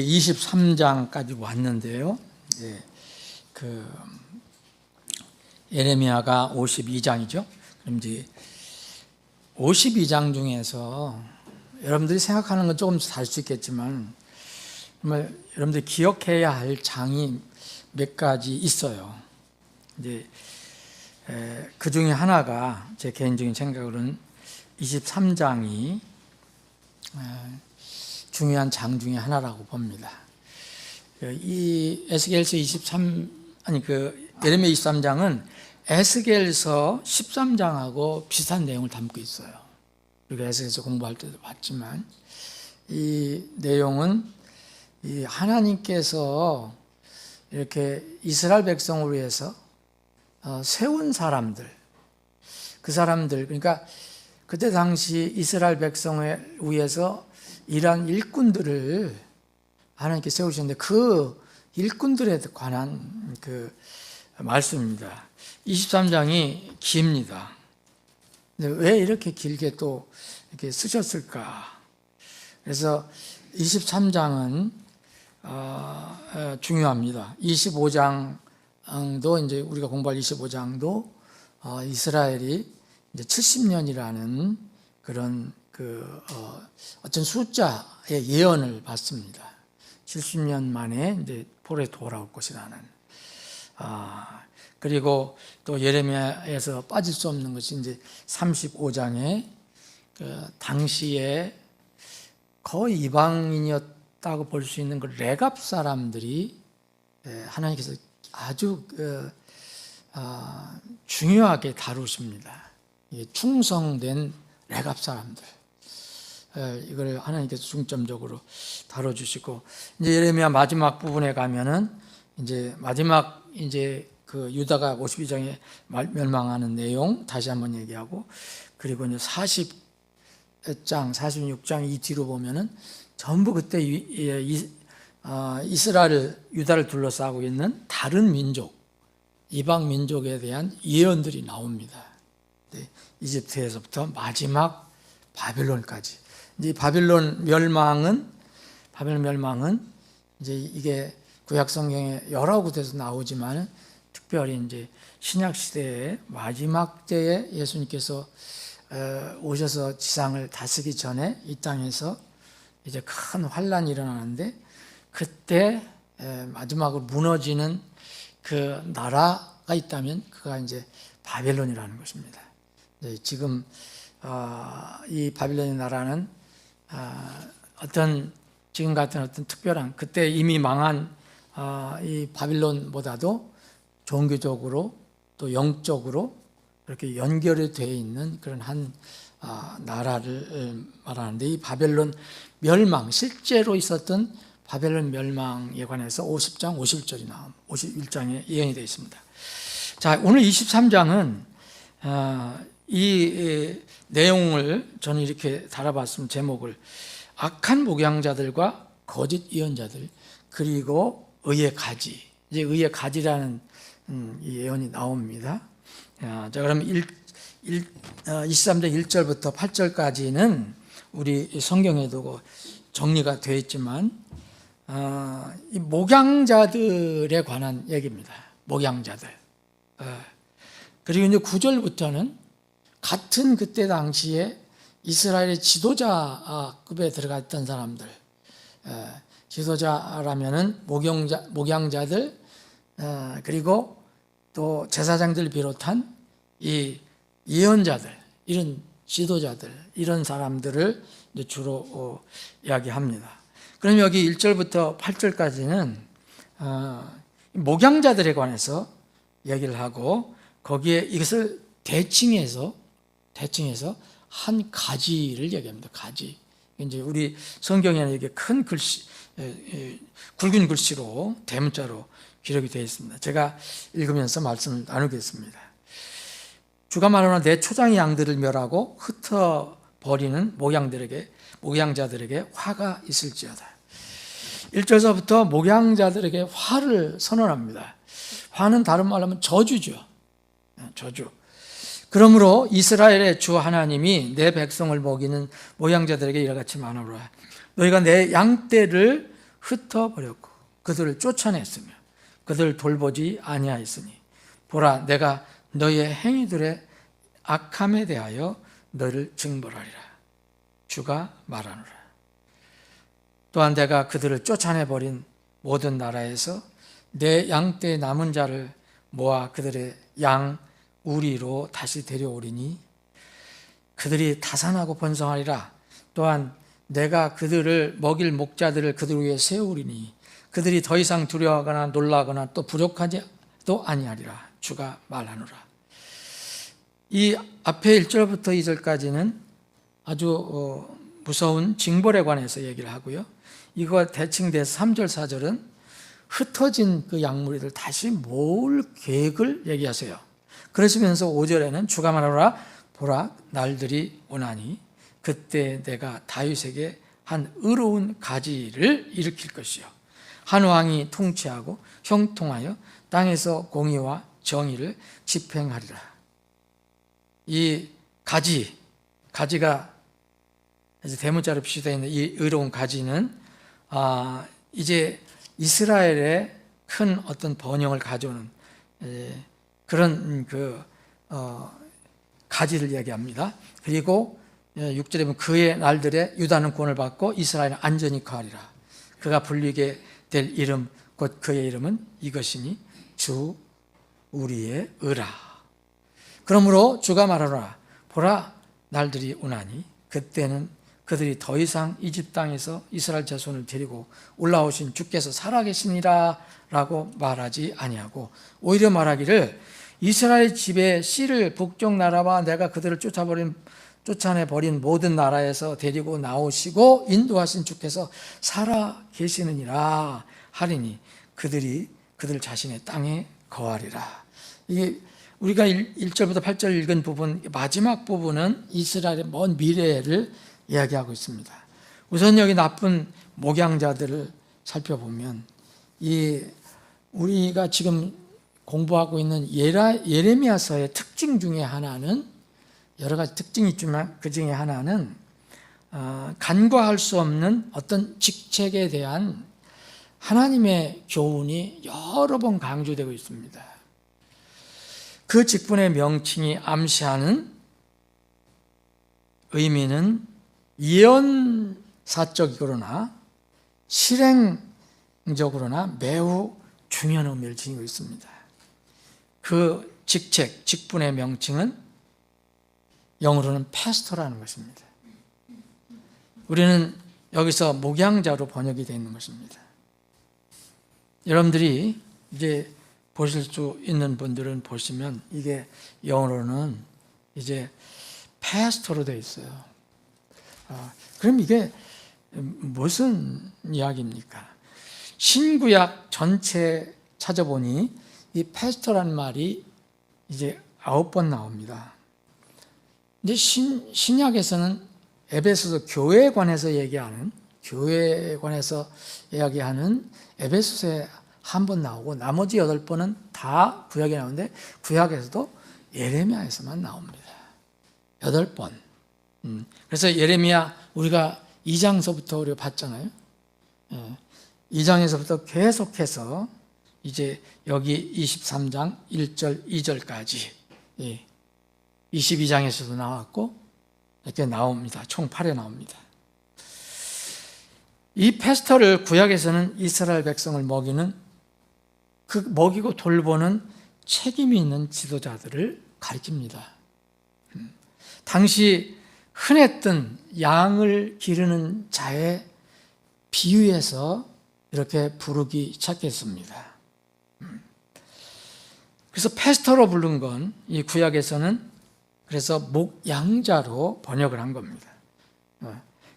23장까지 왔는데요. 예레미야가 52장이죠. 그럼 이제 52장 중에서 여러분들이 생각하는 건 조금 다를 수 있겠지만 정말 여러분들이 기억해야 할 장이 몇 가지 있어요. 이제 그 중에 하나가 제 개인적인 생각으로는 23장이 중요한 장 중에 하나라고 봅니다. 이 에스겔서 예레미야 23장은 에스겔서 13장하고 비슷한 내용을 담고 있어요. 우리가 에스겔서 공부할 때도 봤지만 이 내용은 이 하나님께서 이렇게 이스라엘 백성을 위해서 세운 사람들, 그 사람들, 그러니까 그때 당시 이스라엘 백성을 위해서 이러한 일꾼들을 하나님께 세우셨는데 그 일꾼들에 관한 그 말씀입니다. 23장이 깁니다. 근데 왜 이렇게 길게 또 이렇게 쓰셨을까? 그래서 23장은 중요합니다. 25장도 이제 우리가 공부할 25장도 이스라엘이 이제 70년이라는 그런 어떤 숫자의 예언을 받습니다. 70년 만에 이제 포로에 돌아올 것이라는. 그리고 또 예레미야에서 빠질 수 없는 것이 이제 35장에 당시에 거의 이방인이었다고 볼 수 있는 그 레갑 사람들이 하나님께서 아주 중요하게 다루십니다. 충성된 레갑 사람들. 이걸 하나님께서 중점적으로 다뤄주시고, 이제 예레미야 마지막 부분에 가면은, 이제 마지막, 그 유다가 52장에 멸망하는 내용 다시 한번 얘기하고, 그리고 이제 40장, 46장 이 뒤로 보면은 전부 그때 이스라엘, 유다를 둘러싸고 있는 다른 민족, 이방 민족에 대한 예언들이 나옵니다. 이집트에서부터 마지막 바벨론까지. 이제 바벨론 멸망은 이제 이게 구약 성경에 여러 곳에서 나오지만 특별히 이제 신약 시대의 마지막 때에 예수님께서 오셔서 지상을 다스리기 전에 이 땅에서 이제 큰 환란이 일어나는데 그때 마지막으로 무너지는 그 나라가 있다면 그가 이제 바벨론이라는 것입니다. 지금 이 바빌론의 나라는 지금 같은 어떤 특별한 그때 이미 망한 이 바빌론보다도 종교적으로 또 영적으로 이렇게 연결이 되어 있는 그런 한 나라를 말하는데, 이 바벨론 멸망, 실제로 있었던 바벨론 멸망에 관해서 50장 51절이 51장에 예언이 되어 있습니다. 자, 오늘 23장은 이 내용을 저는 이렇게 달아봤습니다. 제목을 악한 목양자들과 거짓 예언자들, 그리고 의의 가지. 이제 의의 가지라는 이 예언이 나옵니다. 자, 그럼 23장 1절부터 8절까지는 우리 성경에도 정리가 되어 있지만 이 목양자들에 관한 얘기입니다. 목양자들. 그리고 이제 9절부터는 같은 그때 당시에 이스라엘의 지도자급에 들어가 있던 사람들, 지도자라면은 목양자들, 그리고 또 제사장들 비롯한 이 예언자들, 이런 지도자들, 이런 사람들을 이제 주로 이야기합니다. 그럼 여기 1절부터 8절까지는 목양자들에 관해서 얘기를 하고, 거기에 이것을 대칭해서 한 가지를 얘기합니다. 가지. 이제 우리 성경에는 이게 큰 글씨, 굵은 글씨로 대문자로 기록이 되어 있습니다. 제가 읽으면서 말씀을 나누겠습니다. 주가 말하노라, 내 초장의 양들을 멸하고 흩어버리는 목양자들에게 화가 있을지어다. 1절서부터 목양자들에게 화를 선언합니다. 화는 다른 말로 하면 저주죠. 저주. 그러므로 이스라엘의 주 하나님이 내 백성을 먹이는 목양자들에게 이와 같이 말하노라. 너희가 내 양떼를 흩어버렸고 그들을 쫓아냈으며 그들을 돌보지 아니하였으니 보라 내가 너희의 행위들의 악함에 대하여 너희를 징벌하리라. 주가 말하노라. 또한 내가 그들을 쫓아내버린 모든 나라에서 내 양떼 남은 자를 모아 그들의 양 우리로 다시 데려오리니 그들이 다산하고 번성하리라. 또한 내가 그들을 먹일 목자들을 그들 위에 세우리니 그들이 더 이상 두려워하거나 놀라거나 또 부족하지도 아니하리라. 주가 말하노라. 이 앞에 1절부터 2절까지는 아주 무서운 징벌에 관해서 얘기를 하고요. 이거 대칭돼서 3절, 4절은 흩어진 그 양무리들 다시 모을 계획을 얘기하세요. 그러시면서 5절에는 주가 말하노라. 보라 날들이 오나니 그때 내가 다윗에게 한 의로운 가지를 일으킬 것이요 한 왕이 통치하고 형통하여 땅에서 공의와 정의를 집행하리라. 이 가지가 이제 대문자로 표시되어 있는 이 의로운 가지는 이제 이스라엘의 큰 어떤 번영을 가져오는 그런 가지를 얘기합니다. 그리고 6절에 보면 그의 날들에 유다는 구원을 받고 이스라엘은 안전히 거하리라. 그가 불리게 될 이름 곧 그의 이름은 이것이니 주 우리의 의라. 그러므로 주가 말하노라. 보라 날들이 오나니 그때는 그들이 더 이상 이집 땅에서 이스라엘 자손을 데리고 올라오신 주께서 살아계시니라 라고 말하지 아니하고 오히려 말하기를 이스라엘 집에 씨를 북쪽 나라와 내가 그들을 쫓아내버린 모든 나라에서 데리고 나오시고 인도하신 주께서 살아계시느니라 하리니 그들이 그들 자신의 땅에 거하리라. 이게 우리가 1절부터 8절 읽은 부분 마지막 부분은 이스라엘의 먼 미래를 이야기하고 있습니다. 우선 여기 나쁜 목양자들을 살펴보면 우리가 지금 공부하고 있는 예레미야서의 특징 중에 하나는 여러 가지 특징이 있지만 그 중에 하나는 간과할 수 없는 어떤 직책에 대한 하나님의 교훈이 여러 번 강조되고 있습니다. 그 직분의 명칭이 암시하는 의미는 예언사적이거나 실행적으로나 매우 중요한 의미를 지니고 있습니다. 그 직분의 명칭은 영어로는 패스터라는 것입니다. 우리는 여기서 목양자로 번역이 되어 있는 것입니다. 여러분들이 이제 보실 수 있는 분들은 보시면 이게 영어로는 이제 패스터로 되어 있어요. 그럼 이게 무슨 이야기입니까? 신구약 전체 찾아보니 이 패스터라는 말이 이제 9번 나옵니다. 근데 신약에서는 에베소서 교회에 관해서 이야기하는 에베소서에 한 번 나오고 나머지 8번은 다 구약에 나오는데 구약에서도 예레미야에서만 나옵니다. 8번. 그래서 예레미야 우리가 2장서부터 우리가 봤잖아요. 2장에서부터 계속해서 이제 여기 23장 1절 2절까지 22장에서도 나왔고 이렇게 나옵니다. 총 8회 나옵니다. 이 패스터를 구약에서는 이스라엘 백성을 먹이고 돌보는 책임이 있는 지도자들을 가리킵니다. 당시 흔했던 양을 기르는 자의 비유해서 이렇게 부르기 시작했습니다. 그래서 패스터로 부른 건 이 구약에서는 그래서 목양자로 번역을 한 겁니다.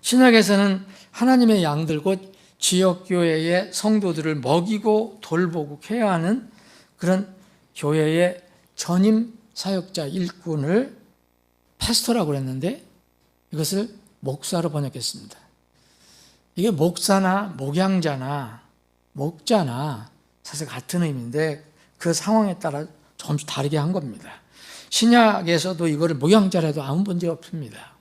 신약에서는 하나님의 양들 곧 지역교회의 성도들을 먹이고 돌보고 케어하는 그런 교회의 전임 사역자 일꾼을 패스터라고 그랬는데 이것을 목사로 번역했습니다. 이게 목사나 목양자나 목자나 사실 같은 의미인데 그 상황에 따라 조금씩 다르게 한 겁니다. 신약에서도 이거를 목양자라도 아무 문제 없습니다.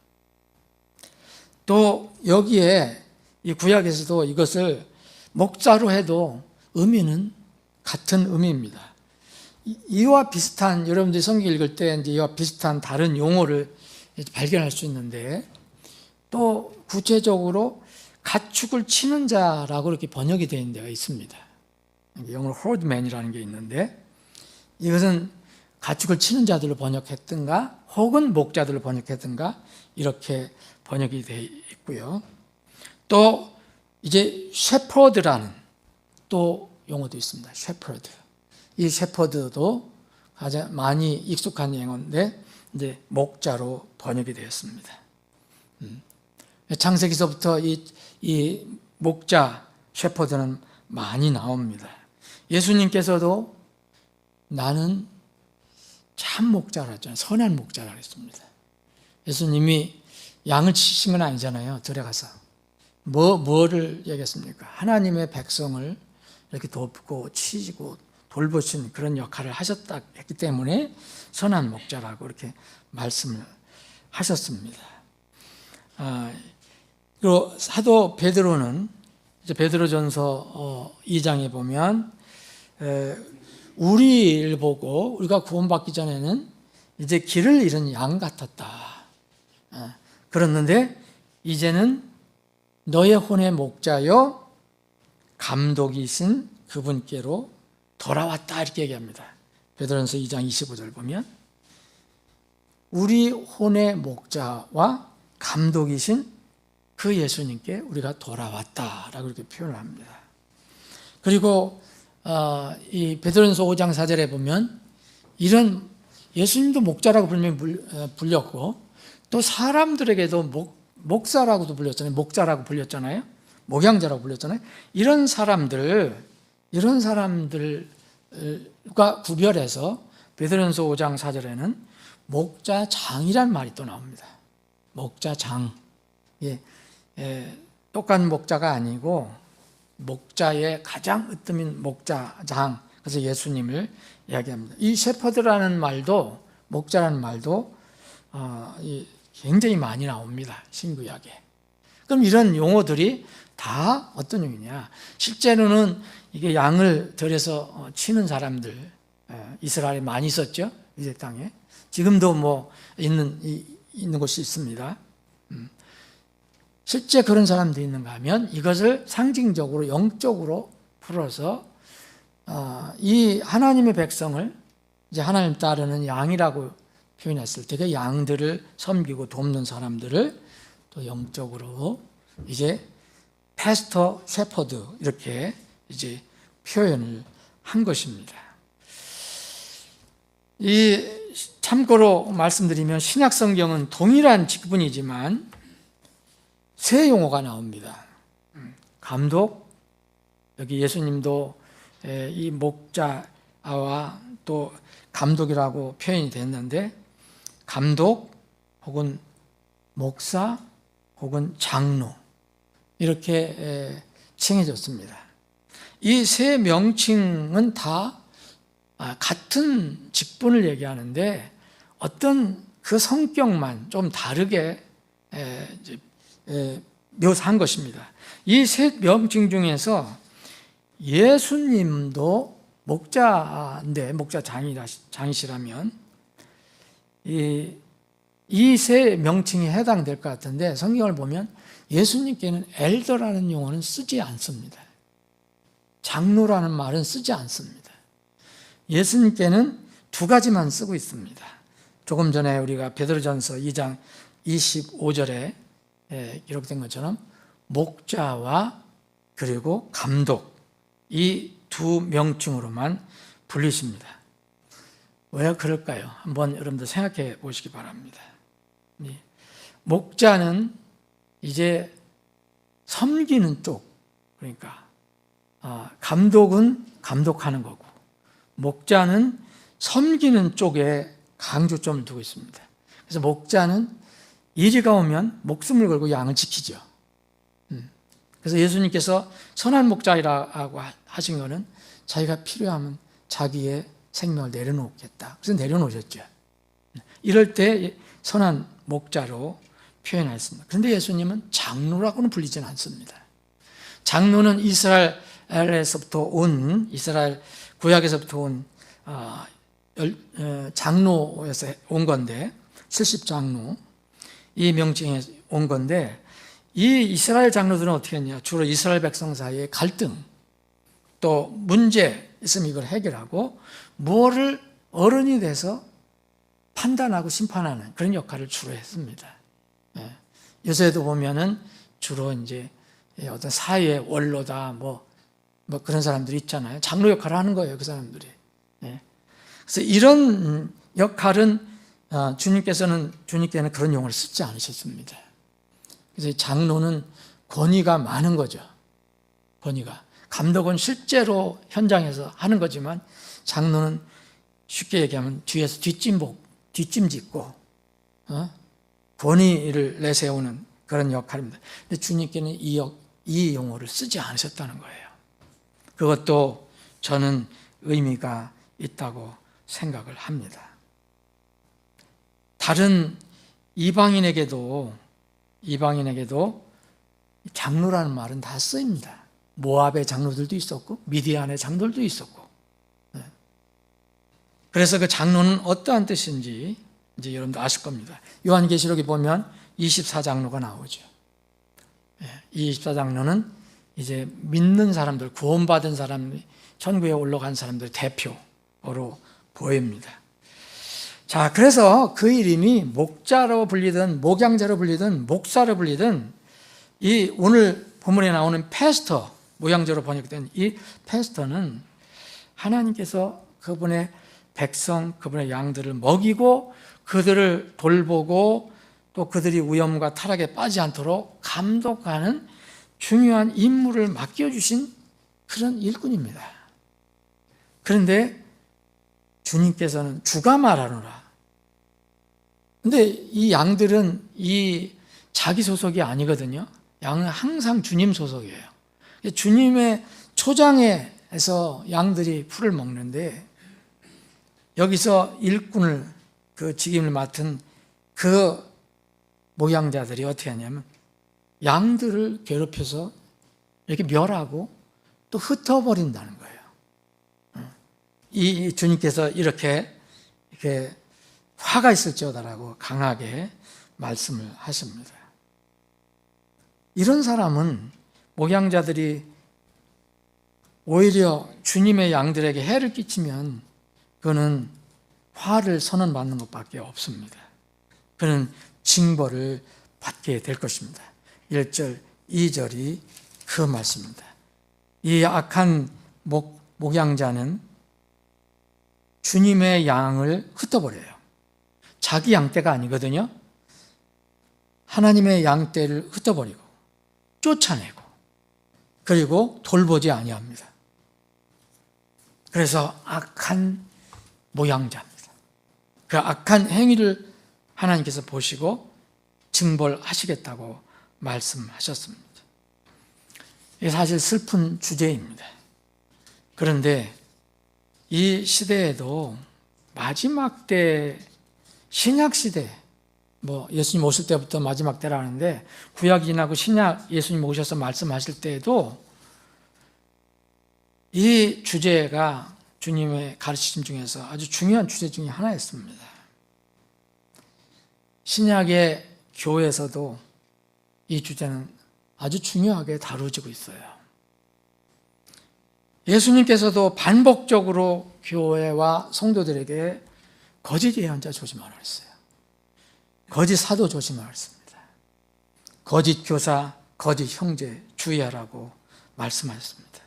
또 여기에 이 구약에서도 이것을 목자로 해도 의미는 같은 의미입니다. 이와 비슷한, 여러분들이 성경 읽을 때 이제 이와 비슷한 다른 용어를 발견할 수 있는데, 또 구체적으로 가축을 치는 자라고 이렇게 번역이 되어 있는 데가 있습니다. 영어로 herdman이라는 게 있는데, 이것은 가축을 치는 자들로 번역했든가 혹은 목자들로 번역했든가 이렇게 번역이 되어 있고요. 또 이제 셰퍼드라는 또 용어도 있습니다. 셰퍼드. 이 셰퍼드도 가장 많이 익숙한 용어인데 이제 목자로 번역이 되었습니다. 창세기서부터 이 목자 셰퍼드는 많이 나옵니다. 예수님께서도 나는 참 목자라 했잖아요. 선한 목자라 했습니다. 예수님이 양을 치신 건 아니잖아요. 들어가서 뭐를 얘기했습니까? 하나님의 백성을 이렇게 돕고 치고 돌보신 그런 역할을 하셨다 했기 때문에 선한 목자라고 이렇게 말씀을 하셨습니다. 그리고 사도 베드로는 이제 베드로전서 2장에 보면 우리를 보고 우리가 구원받기 전에는 이제 길을 잃은 양 같았다. 그랬는데 이제는 너의 혼의 목자여 감독이신 그분께로 돌아왔다 이렇게 얘기합니다. 베드로전서 2장 25절 보면 우리 혼의 목자와 감독이신 그 예수님께 우리가 돌아왔다라고 이렇게 표현을 합니다. 그리고 이 베드로전서 5장 4절에 보면 이런 예수님도 목자라고 불렸고 또 사람들에게도 목사라고도 불렸잖아요. 목자라고 불렸잖아요. 목양자라고 불렸잖아요. 이런 사람들과 구별해서 베드로전서 5장 4절에는 목자장이란 말이 또 나옵니다. 목자장. 똑같은 목자가 아니고 목자의 가장 으뜸인 목자장. 그래서 예수님을 이야기합니다. 이 셰퍼드라는 말도 목자라는 말도 굉장히 많이 나옵니다. 신구약에. 그럼 이런 용어들이 다 어떤 용이냐? 실제로는 이게 양을 들여서 치는 사람들 이스라엘에 많이 있었죠. 이제 땅에. 지금도 뭐 있는 곳이 있습니다. 실제 그런 사람도 있는가 하면 이것을 상징적으로 영적으로 풀어서 이 하나님의 백성을 이제 하나님 따르는 양이라고 표현했을 때 그 양들을 섬기고 돕는 사람들을 또 영적으로 이제 패스터, 셰퍼드 이렇게 이제 표현을 한 것입니다. 참고로 말씀드리면 신약 성경은 동일한 직분이지만 새 용어가 나옵니다. 감독, 여기 예수님도 이 목자와 또 감독이라고 표현이 됐는데 감독 혹은 목사 혹은 장로 이렇게 칭해졌습니다. 이 세 명칭은 다 같은 직분을 얘기하는데 어떤 그 성격만 좀 다르게 묘사한 것입니다. 이 세 명칭 중에서 예수님도 목자인데 목자장이시라면 이 세 명칭이 해당될 것 같은데 성경을 보면 예수님께는 엘더라는 용어는 쓰지 않습니다. 장로라는 말은 쓰지 않습니다. 예수님께는 두 가지만 쓰고 있습니다. 조금 전에 우리가 베드로전서 2장 25절에 기록된 것처럼 목자와 그리고 감독 이 두 명칭으로만 불리십니다. 왜 그럴까요? 한번 여러분들 생각해 보시기 바랍니다. 목자는 이제 섬기는 쪽, 그러니까 감독은 감독하는 거고 목자는 섬기는 쪽에 강조점을 두고 있습니다. 그래서 목자는 이리가 오면 목숨을 걸고 양을 지키죠. 그래서 예수님께서 선한 목자라고 하신 것은 자기가 필요하면 자기의 생명을 내려놓겠다. 그래서 내려놓으셨죠. 이럴 때 선한 목자로 표현했습니다. 그런데 예수님은 장로라고는 불리지는 않습니다. 장로는 이스라엘에서부터 온, 이스라엘 구약에서부터 온 장로에서 온 건데, 70장로 이 명칭에 온 건데, 이 이스라엘 장로들은 어떻게 했냐? 주로 이스라엘 백성 사이의 갈등, 또 문제 있으면 이걸 해결하고, 무엇을 어른이 돼서 판단하고 심판하는 그런 역할을 주로 했습니다. 요새도 보면은 주로 이제 어떤 사회의 원로다, 뭐 그런 사람들이 있잖아요. 장로 역할을 하는 거예요, 그 사람들이. 그래서 이런 역할은 주님께는 그런 용어를 쓰지 않으셨습니다. 그래서 장로는 권위가 많은 거죠. 권위가. 감독은 실제로 현장에서 하는 거지만 장로는 쉽게 얘기하면 뒤에서 뒷짐짓고 권위를 내세우는 그런 역할입니다. 근데 주님께는 이 용어를 쓰지 않으셨다는 거예요. 그것도 저는 의미가 있다고 생각을 합니다. 다른 이방인에게도 장로라는 말은 다 쓰입니다. 모압의 장로들도 있었고 미디안의 장로들도 있었고. 그래서 그 장로는 어떠한 뜻인지 이제 여러분도 아실 겁니다. 요한계시록에 보면 24장로가 나오죠. 이 24장로는 이제 믿는 사람들, 구원받은 사람, 천국에 올라간 사람들 대표로 보입니다. 자, 그래서 그 이름이 목자로 불리든 목양자로 불리든 목사로 불리든 이 오늘 본문에 나오는 패스터, 모양자로 번역된 이 패스터는 하나님께서 그분의 백성, 그분의 양들을 먹이고 그들을 돌보고 또 그들이 위험과 타락에 빠지지 않도록 감독하는 중요한 임무를 맡겨주신 그런 일꾼입니다. 그런데 주님께서는 주가 말하노라. 근데 이 양들은 이 자기 소속이 아니거든요. 양은 항상 주님 소속이에요. 주님의 초장에서 양들이 풀을 먹는데 여기서 일꾼을 그 직임을 맡은 그 목양자들이 어떻게 하냐면 양들을 괴롭혀서 이렇게 멸하고 또 흩어버린다는 거예요. 이 주님께서 이렇게 화가 있을지어다라고 강하게 말씀을 하십니다. 이런 사람은 목양자들이 오히려 주님의 양들에게 해를 끼치면 그는 화를 선언받는 것밖에 없습니다. 그는 징벌을 받게 될 것입니다. 1절, 2절이 그 말씀입니다. 이 악한 목양자는 주님의 양을 흩어버려요. 자기 양떼가 아니거든요. 하나님의 양떼를 흩어버리고 쫓아내고 그리고 돌보지 아니합니다. 그래서 악한 목양자입니다. 그 악한 행위를 하나님께서 보시고 징벌하시겠다고 말씀하셨습니다. 이게 사실 슬픈 주제입니다. 그런데 이 시대에도 마지막 때, 신약 시대, 예수님 오실 때부터 마지막 때라 하는데 구약이 지나고 신약 예수님 오셔서 말씀하실 때에도 이 주제가 주님의 가르치심 중에서 아주 중요한 주제 중에 하나였습니다. 신약의 교회에서도 이 주제는 아주 중요하게 다루어지고 있어요. 예수님께서도 반복적으로 교회와 성도들에게 거짓 예언자 조심하라 했어요. 거짓 사도 조심하라 했습니다. 거짓 교사, 거짓 형제 주의하라고 말씀하셨습니다.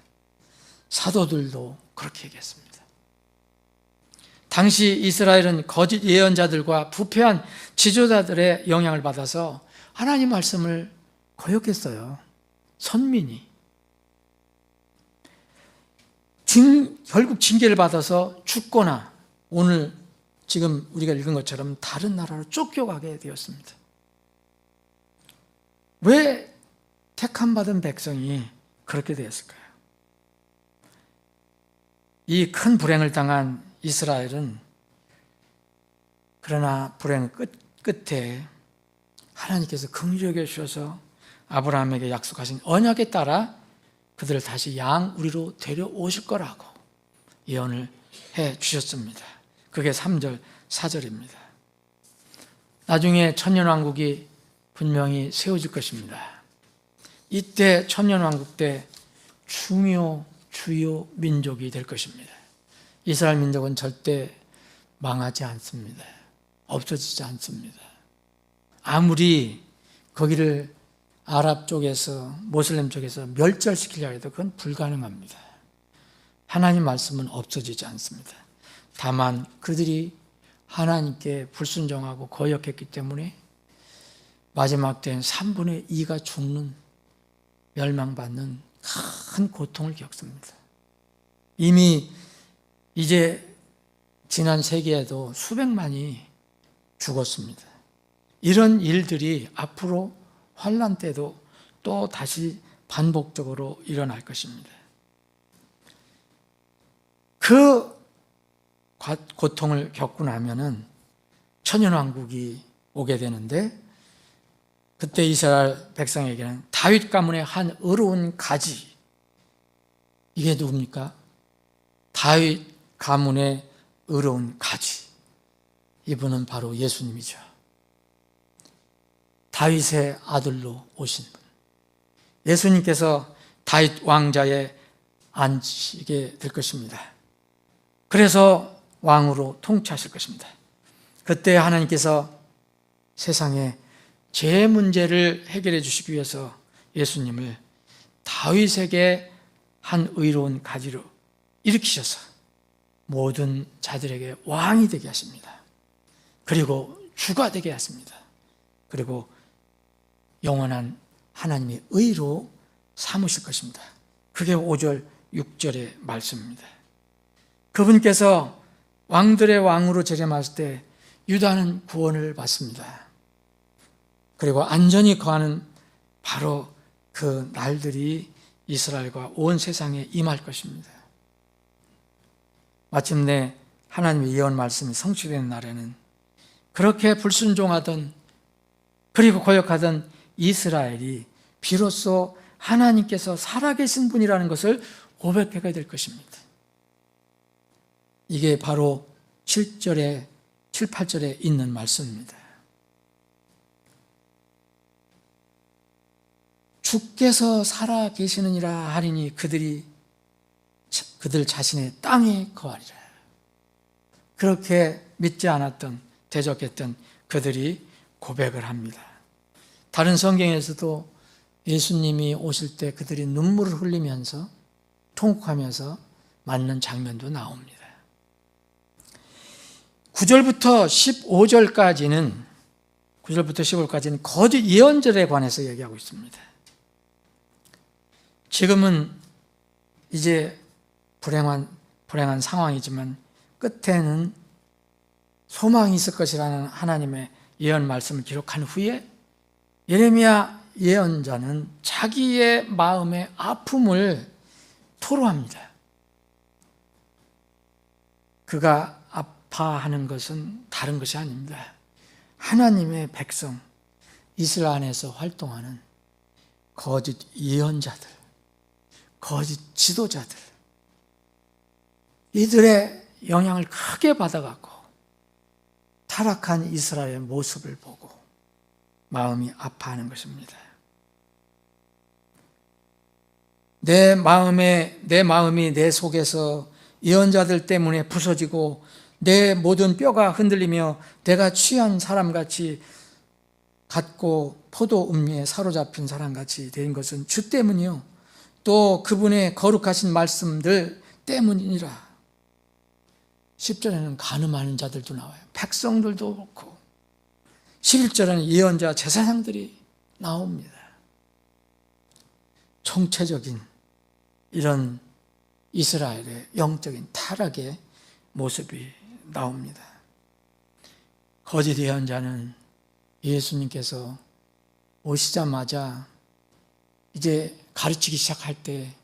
사도들도 그렇게 얘기했습니다. 당시 이스라엘은 거짓 예언자들과 부패한 지도자들의 영향을 받아서 하나님 말씀을 거역했어요. 선민이. 결국 징계를 받아서 죽거나 오늘 지금 우리가 읽은 것처럼 다른 나라로 쫓겨가게 되었습니다. 왜 택함받은 백성이 그렇게 되었을까요? 이 큰 불행을 당한 이스라엘은 그러나 불행 끝에 하나님께서 긍휼히 여겨주셔서 아브라함에게 약속하신 언약에 따라 그들을 다시 양우리로 데려오실 거라고 예언을 해 주셨습니다. 그게 3절, 4절입니다. 나중에 천년왕국이 분명히 세워질 것입니다. 이때 천년왕국 때 주요 민족이 될 것입니다. 이스라엘 민족은 절대 망하지 않습니다. 없어지지 않습니다. 아무리 거기를 아랍 쪽에서 모슬렘 쪽에서 멸절시키려 해도 그건 불가능합니다. 하나님 말씀은 없어지지 않습니다. 다만 그들이 하나님께 불순종하고 거역했기 때문에 마지막 때는 3분의 2가 죽는, 멸망받는 큰 고통을 겪습니다. 이미 이제 지난 세기에도 수백만이 죽었습니다. 이런 일들이 앞으로 환난 때도 또 다시 반복적으로 일어날 것입니다. 그 고통을 겪고 나면은 천년왕국이 오게 되는데, 그때 이스라엘 백성에게는 다윗 가문의 한 의로운 가지, 이게 누굽니까? 다윗 가문의 의로운 가지, 이분은 바로 예수님이죠. 다윗의 아들로 오신 분, 예수님께서 다윗 왕자에 앉으시게 될 것입니다. 그래서 왕으로 통치하실 것입니다. 그때 하나님께서 세상에 죄 문제를 해결해 주시기 위해서 예수님을 다윗에게 한 의로운 가지로 일으키셔서 모든 자들에게 왕이 되게 하십니다. 그리고 주가 되게 하십니다. 그리고 영원한 하나님의 의로 삼으실 것입니다. 그게 5절, 6절의 말씀입니다. 그분께서 왕들의 왕으로 재림하실 때 유다는 구원을 받습니다. 그리고 안전히 거하는 바로 그 날들이 이스라엘과 온 세상에 임할 것입니다. 마침내 하나님의 예언 말씀이 성취되는 날에는 그렇게 불순종하던 그리고 거역하던 이스라엘이 비로소 하나님께서 살아계신 분이라는 것을 고백하게 될 것입니다. 이게 바로 7절에 7, 8절에 있는 말씀입니다. 주께서 살아계시느니라 하리니 그들 자신의 땅에 거하리라. 그렇게 믿지 않았던, 대적했던 그들이 고백을 합니다. 다른 성경에서도 예수님이 오실 때 그들이 눈물을 흘리면서 통곡하면서 맞는 장면도 나옵니다. 9절부터 15절까지는 거짓 예언절에 관해서 얘기하고 있습니다. 지금은 이제 불행한 상황이지만 끝에는 소망이 있을 것이라는 하나님의 예언 말씀을 기록한 후에 예레미야 예언자는 자기의 마음의 아픔을 토로합니다. 그가 아파하는 것은 다른 것이 아닙니다. 하나님의 백성, 이스라엘 안에서 활동하는 거짓 예언자들, 거짓 지도자들, 이들의 영향을 크게 받아갖고 타락한 이스라엘의 모습을 보고 마음이 아파하는 것입니다. 내 마음이 내 속에서 예언자들 때문에 부서지고 내 모든 뼈가 흔들리며 내가 취한 사람같이 같고 포도 음미에 사로잡힌 사람같이 된 것은 주 때문이요 또 그분의 거룩하신 말씀들 때문이니라. 10절에는 간음하는 자들도 나와요. 백성들도 그렇고 11절에는 예언자 제사장들이 나옵니다. 총체적인 이런 이스라엘의 영적인 타락의 모습이 나옵니다. 거짓 예언자는 예수님께서 오시자마자 이제 가르치기 시작할 때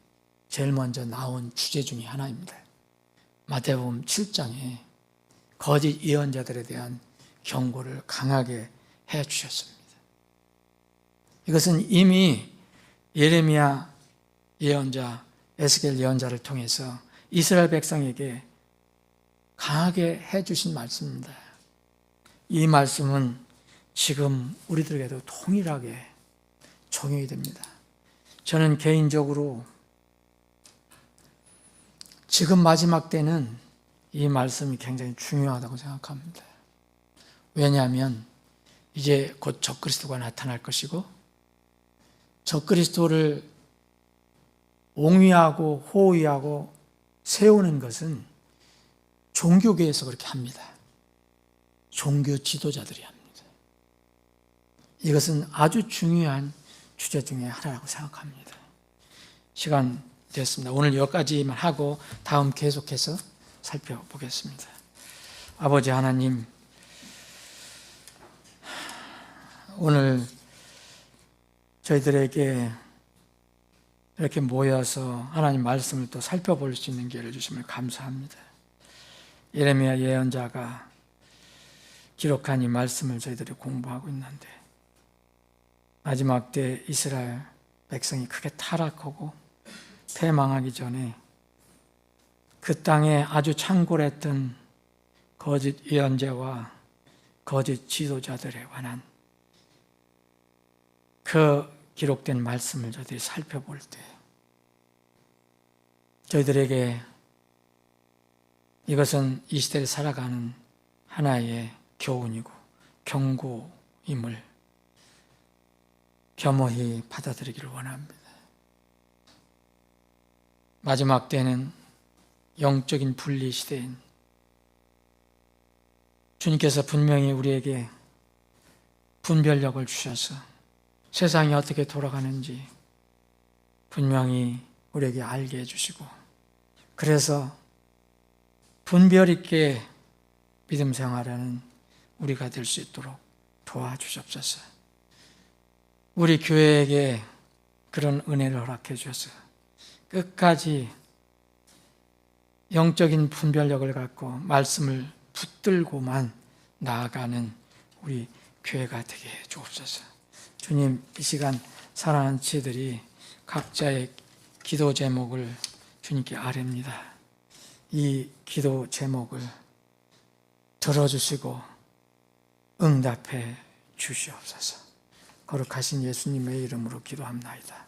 제일 먼저 나온 주제 중에 하나입니다. 마태복음 7장에 거짓 예언자들에 대한 경고를 강하게 해 주셨습니다. 이것은 이미 예레미야 예언자 에스겔 예언자를 통해서 이스라엘 백성에게 강하게 해주신 말씀입니다. 이 말씀은 지금 우리들에게도 동일하게 적용이 됩니다. 저는 개인적으로 지금 마지막 때는 이 말씀이 굉장히 중요하다고 생각합니다. 왜냐하면 이제 곧 적그리스도가 나타날 것이고 적그리스도를 옹위하고 호위하고 세우는 것은 종교계에서 그렇게 합니다. 종교 지도자들이 합니다. 이것은 아주 중요한 주제 중에 하나라고 생각합니다. 시간 됐습니다. 오늘 여기까지만 하고 다음 계속해서 살펴보겠습니다. 아버지 하나님, 오늘 저희들에게 이렇게 모여서 하나님 말씀을 또 살펴볼 수 있는 기회를 주심을 감사합니다. 예레미야 예언자가 기록한 이 말씀을 저희들이 공부하고 있는데 마지막 때 이스라엘 백성이 크게 타락하고 패망하기 전에 그 땅에 아주 창궐했던 거짓 예언자와 거짓 지도자들에 관한 그 기록된 말씀을 저희들이 살펴볼 때 저희들에게 이것은 이 시대를 살아가는 하나의 교훈이고 경고임을 겸허히 받아들이기를 원합니다. 마지막 때는 영적인 분리 시대인 주님께서 분명히 우리에게 분별력을 주셔서 세상이 어떻게 돌아가는지 분명히 우리에게 알게 해주시고 그래서 분별 있게 믿음 생활하는 우리가 될 수 있도록 도와주시옵소서. 우리 교회에게 그런 은혜를 허락해 주셔서 끝까지 영적인 분별력을 갖고 말씀을 붙들고만 나아가는 우리 교회가 되게 해 주옵소서. 주님, 이 시간 사랑하는 지혜들이 각자의 기도 제목을 주님께 아뢰입니다. 이 기도 제목을 들어주시고 응답해 주시옵소서. 거룩하신 예수님의 이름으로 기도합나이다.